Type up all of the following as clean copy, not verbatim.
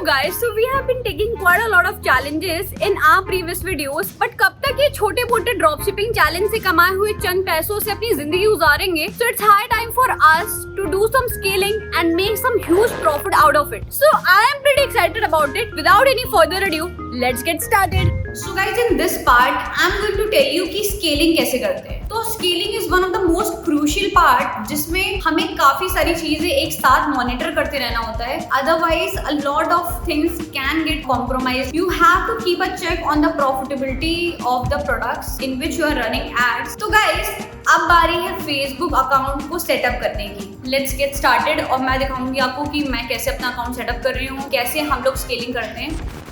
guys, so we have been taking quite a lot of challenges in our previous videos, but कब तक ये छोटे मोटे dropshipping challenge से कमाए हुए चंद पैसों से अपनी जिंदगी गुजारेंगे? So it's high time for us to do some scaling and make some huge profit out of it. So I am pretty excited about it. Without any further ado, let's get started. So guys, in this part, I'm going to tell you कि scaling कैसे करते हैं. तो scaling is one of the most crucial part जिसमें हमें काफी सारी चीजें एक साथ मॉनिटर करते रहना होता है. Otherwise, a lot of things can get compromised. You have to keep a check on the profitability of the products in which you are running ads. तो guys, अब बारी है Facebook अकाउंट को सेटअप करने की. Let's get started और मैं दिखाऊंगी आपको कि मैं कैसे अपना अकाउंट सेटअप कर रही हूँ, कैसे हम लोग स्केलिंग करते हैं.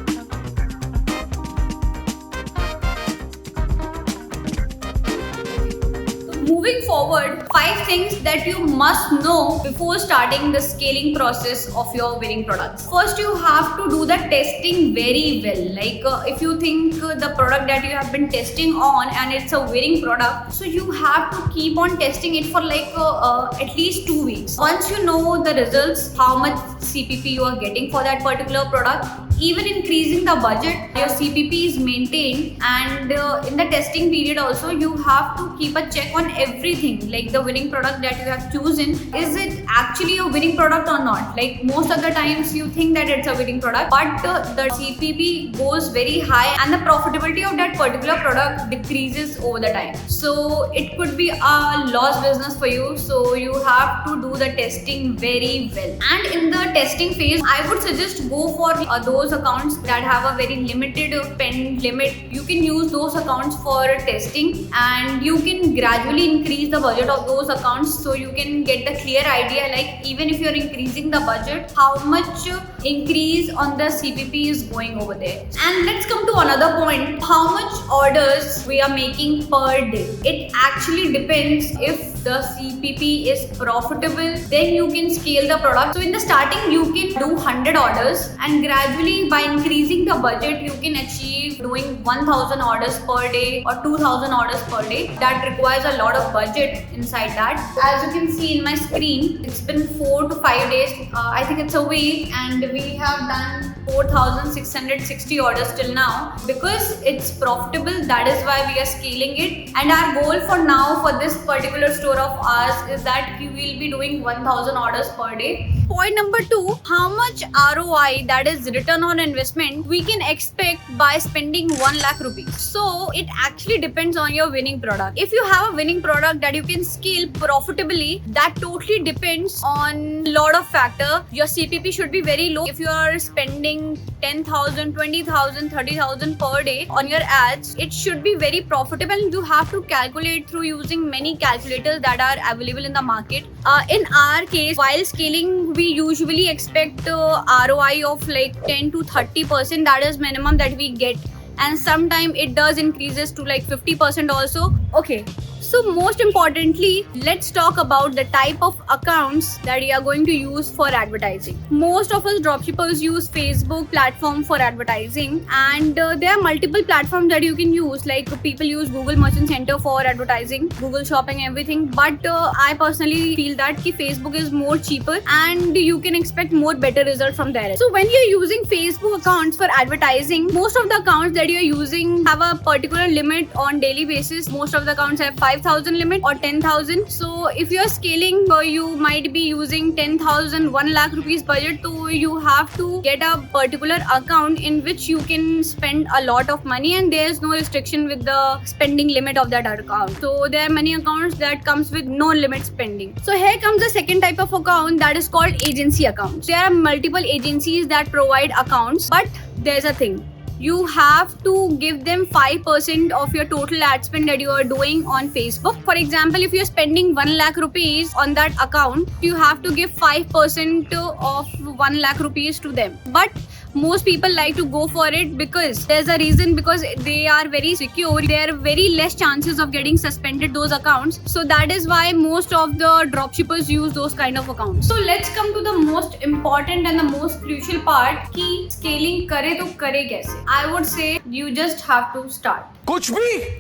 Moving forward, 5 things that you must know before starting the scaling process of your winning products. First, you have to do the testing very well. Like if you think the product that you have been testing on and it's a winning product, so you have to keep on testing it for like at least 2 weeks. Once you know the results, how much CPP you are getting for that particular product, even increasing the budget, your CPP is maintained, and in the testing period also you have to keep a check on everything, like the winning product that you have chosen, is it actually a winning product or not? Like most of the times you think that it's a winning product, but the CPP goes very high and the profitability of that particular product decreases over the time. So it could be a loss business for you, so you have to do the testing very well. And in the testing phase, I would suggest go for those accounts that have a very limited spend limit. You can use those accounts for testing, and you can gradually increase the budget of those accounts so you can get the clear idea, like even if you're increasing the budget, how much increase on the CPP is going over there. And let's come to another point, how much orders we are making per day. It actually depends. If the CPP is profitable, then you can scale the product. So in the starting you can do 100 orders, and gradually by increasing the budget you can achieve doing 1000 orders per day or 2000 orders per day. That requires a lot of budget inside that. As you can see in my screen, it's been 4 to 5 days, I think it's a week, and we have done 4660 orders till now. Because it's profitable, that is why we are scaling it. And our goal for now for this particular store of ours is that we will be doing 1000 orders per day. Point number 2, how much ROI, that is return on investment, we can expect by spending 1 lakh rupees. So it actually depends on your winning product. If you have a winning product that you can scale profitably, that totally depends on lot of factor. Your CPP should be very low. If you are spending 10,000, 20,000, 30,000 per day on your ads, it should be very profitable, and you have to calculate through using many calculators that are available in the market. In our case, while scaling, we usually expect ROI of like 10 to 30%. That is minimum that we get, and sometimes it does increases to like 50% also. Okay, so most importantly, let's talk about the type of accounts that we are going to use for advertising. Most of us dropshippers use Facebook platform for advertising, and there are multiple platforms that you can use. Like people use Google Merchant Center for advertising, Google Shopping, everything. But I personally feel that Facebook is more cheaper and you can expect more better result from there. So when you're using Facebook accounts for advertising, most of the accounts that you're using have a particular limit on daily basis. Most of the accounts have 5,000 limit or 10,000. So if you're scaling, you might be using 10,000, 1 lakh rupees budget. So you have to get a particular account in which you can spend a lot of money, and there's no restriction with the spending limit of that account. So there are many accounts that comes with no limit spending. So here comes the second type of account, that is called agency accounts. There are multiple agencies that provide accounts, but there's a thing. You have to give them 5% of your total ad spend that you are doing on Facebook. For example, if you're spending 1 lakh rupees on that account, you have to give 5% of 1 lakh rupees to them. But most people like to go for it because there's a reason, because they are very secure. There are very less chances of getting suspended those accounts. So that is why most of the dropshippers use those kind of accounts. So let's come to the most important and the most crucial part, कि scaling करे तो करे कैसे? I would say you just have to start. कुछ भी?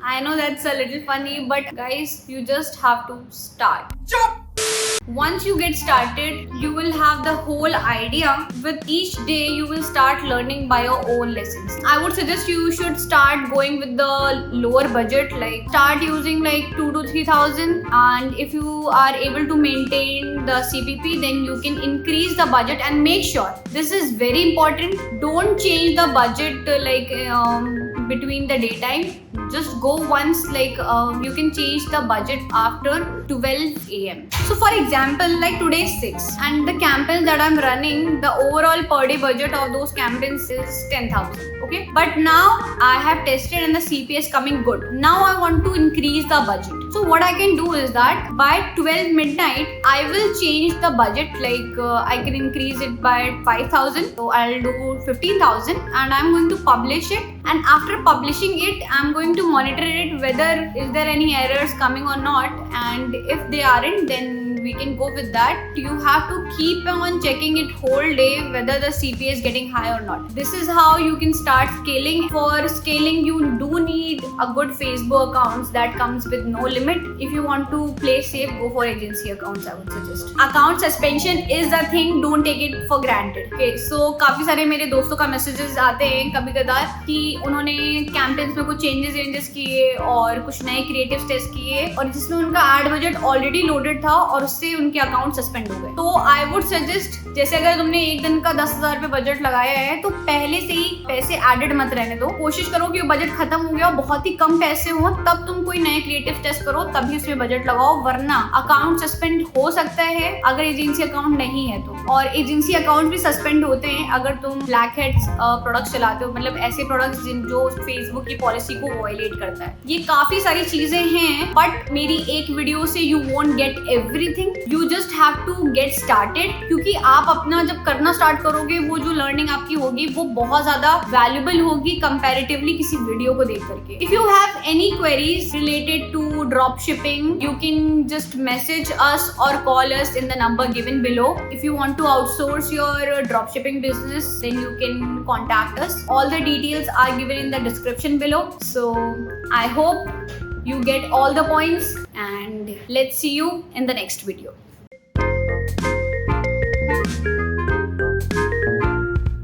I know that's a little funny, but guys, you just have to start. चुप! Once you get started, you will have the whole idea. With each day, you will start learning by your own lessons. I would suggest you should start going with the lower budget, like start using like 2 to 3,000, and if you are able to maintain the CPP, then you can increase the budget. And make sure, this is very important, don't change the budget between the daytime. Just go once, you can change the budget after 12 a.m. So for example, like today is 6 and the campaigns that I'm running, the overall per day budget of those campaigns is 10,000. Okay, but now I have tested and the CPA is coming good. Now I want to increase the budget. So what I can do is that by 12 midnight, I will change the budget. I can increase it by 5,000. So I'll do 15,000 and I'm going to publish it. And after publishing it, I'm going to monitor it whether is there any errors coming or not. And if they aren't, then we can go with that. You have to keep on checking it whole day whether the CPA is getting high or not. This is how you can start scaling. For scaling, you do need a good Facebook accounts that comes with no limit. If you want to play safe, go for agency accounts, I would suggest. Account suspension is a thing, don't take it for granted. Okay, so काफी सारे मेरे दोस्तों का messages आते हैं कभी कदार कि उन्होंने कैंपेन्स में कुछ चेंजेस किए और कुछ नए क्रिएटिव्स टेस्ट किए और जिसमें उनका एड बजट ऑलरेडी लोडेड था और उससे उनके अकाउंट सस्पेंड हो गए. तो आई वुड सजेस्ट, जैसे अगर तुमने एक दिन का 10,000 रुपए बजट लगाया है तो पहले से ही पैसे एडेड मत रहने दो. कोशिश करो कि बजट खत्म हो गया, बहुत ही कम पैसे हो, तब तुम कोई नए क्रिएटिव टेस्ट करो, तभी उसमें बजट लगाओ, वरना अकाउंट सस्पेंड हो सकता है अगर एजेंसी अकाउंट नहीं है तो. और एजेंसी अकाउंट भी सस्पेंड होते हैं अगर तुम ब्लैक हेड्स प्रोडक्ट्स चलाते हो, मतलब ऐसे प्रोडक्ट्स जो फेसबुक की पॉलिसी को वायलेट करता है. ये काफी सारी चीजें हैं, बट मेरी एक वीडियो से you won't get everything. You just have to get started, क्योंकि आप अपना जब करना स्टार्ट करोगे, वो जो लर्निंग आपकी होगी वो बहुत ज्यादा वैल्यूएबल होगी कंपैरेटिवली किसी वीडियो को देख करके. If you have any queries related to drop shipping, you can just message us or call us in the number given below. If you want to outsource your drop shipping business, then you can contact us. All the details are given in the description below. So I hope you get all the points and let's see you in the next video.